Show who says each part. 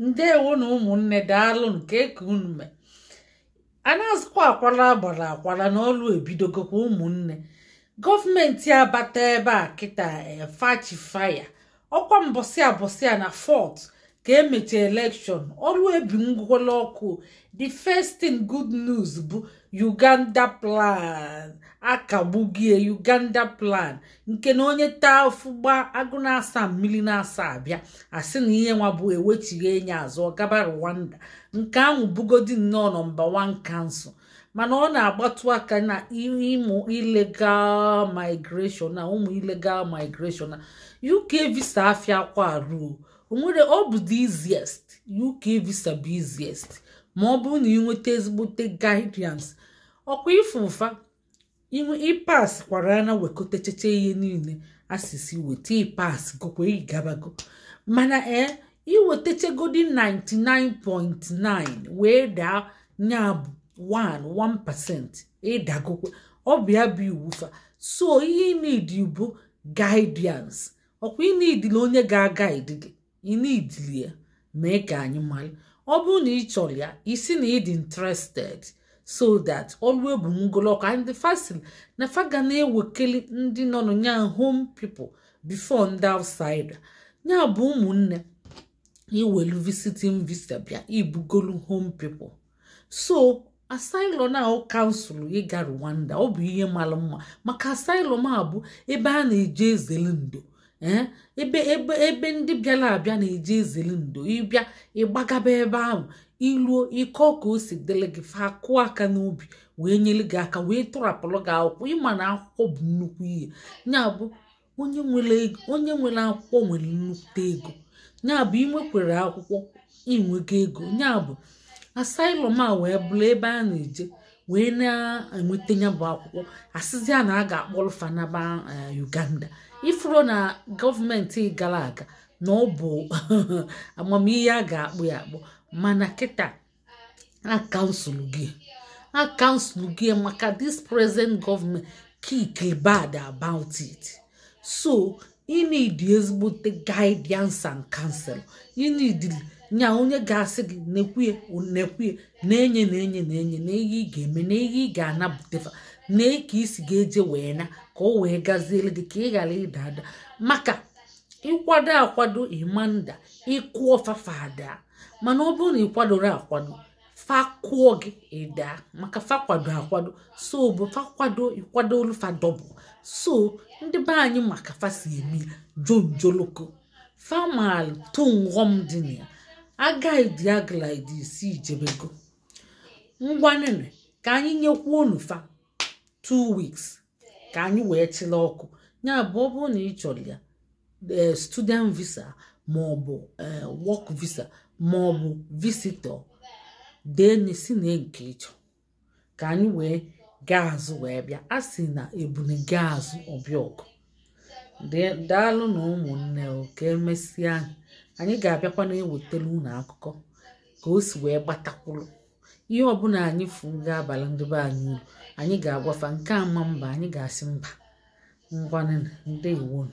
Speaker 1: Ndewo na ụmụnne daalụ nke ka unu me. A na-azụkwa akwara agbara akwara n'ọlụ ebidogokwa ụmụnne. Gọọmenti abata ebe a kịta fachifaya. Ọkwa mbọsị a na 4th ka emechi election. Ọlụ ebi ngwụla ọkụ. The first thing good news bụ Uganda plan. Akagbugie Uganda plan. Nke na onye taa fụgba agụ na-asa mmiri na-asa abịa. Asị na ihe nwa bụ ewechighi enye azụ gaba Rwanda. Nke ahụ bugodi nnọọ nọmba 1 kansụl. Mana ọ na-agbatu aka na ịmụ illegal migration na ụmụ illegal migration na UK visa afia kwa ruo. Onwere ọ bụ the easiest. UK visa bụ easiest. Ma ọ bụ na inweta ezigbote guidance. Ọkwa ifufa inwe ipas kwara na wekotecheche ihe niile asisi weta ipas gokwe igabago. Mana iwetechegodi 99.9 wee daa nya 1% ịdagokwe. Ọ bịa bụ iwufa. So ihe need bụ guidance. Ọkwa ị need onye ga-guide gị. Ị need ya mee ka anyị mara. Ọ bụ na ị chọrọ ya, isi na ị dị interested. So that always bụ ngoloko and the fasil na faga na ewekeli ndị nọ nya home people before ndị outsider. Nya bụ ụmụnne iwelu visiting visa bịa ibugolu home people. So asylum na council ịga Rwanda ọ bụ ihe mara mma maka asylum a bụ ebe a na-eje ezeli ndo. Ebe ndị bịara abịa na-eje ezeli ndo. Ịbịa ịgbagaba ebe ahụ iluo iko ka o si dele gị fa akụ aka n'obi wee nyere gị aka wee tụrapụrụ gị akwụkwọ. Ịma na akwụkwọ bụ nnukwu ihe. Nya bụ onye nwere akwụkwọ nwere nnukwu ego. Nya bụ inwekwere akwụkwọ inwego ego. Nya bụ asylum a wee bụrụ ebe a na-eje wee na-enweta nya bụ akwụkwọ. Asịzi a na a ga-akpọrọ fanaba Uganda. Ifuru na gọọmenti gara aga na ọ bụ amamihe a ga-akpụ ya akpụ. Mana kita a council gị maka this present government kick bad about it. So you need ezigbote guidance and counsel. You need nya onye ga-asị gị nekwie na-enye na ihe ị ga-eme na ihe ị ga-anabutefa na ka isi ga-eje wee na ka o wee gaziele gị ka ị ghara ịda ada maka ịkwado akwado imanda ịkwụ ọfafada. Mana ọ bụrụ na ịkwadoro akwado fakwuo gị ịda maka fakwado akwado. So bụ fakwado ịkwado olufa double. So ndị be anyị maka fasi emi jonjoloko famal tungom dị na ya agaghị aglide isi ijebego. Ngwanene ka anyị nyekwa unu fa 2 weeks ka anyị wee chịla ọkụ. Nya bụ ọ bụrụ na ị chọrọ ya student visa maọbụ work visa maọbụ visitor dee si na nke ịchọ ka anyị wee gaa azụ wee bịa. A sị na ebune gaa azụ ọbịa ọgụ. Daalụ na ụmụnne ka emesịa anyị ga-abịakwa na ewetelu unu akụkọ ka o si wee gbatakwuru ihe ọbụla anyị fụ ga-abalị ndị be anyị uru. Anyị ga-agwafa nke ama mba anyị ga-asị mba. Ngwanụ ndewo.